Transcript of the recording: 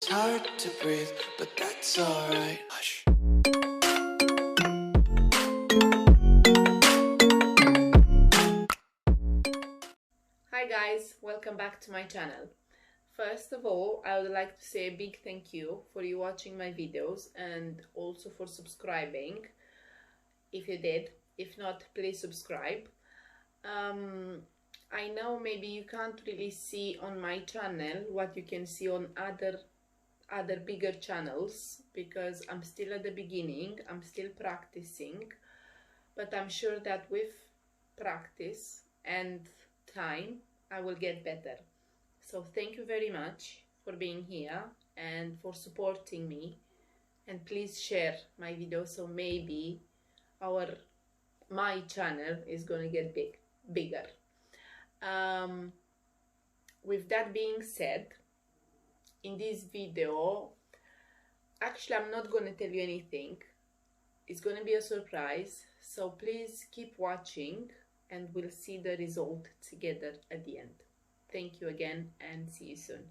It's hard to breathe, but that's alright. Hush. Hi guys, welcome back to my channel. First of all, I would like to say a big thank you for you watching my videos and also for subscribing if you did. If not, please subscribe. I know maybe you can't really see on my channel what you can see on other bigger channels because I'm still at the beginning, I'm still practicing, but I'm sure that with practice and time I will get better. So thank you very much for being here and for supporting me, and please share my video so maybe my channel is gonna get bigger. With that being said, in this video, actually I'm not gonna tell you anything. It's gonna be a surprise, so please keep watching and we'll see the result together at the end. Thank you again and see you soon.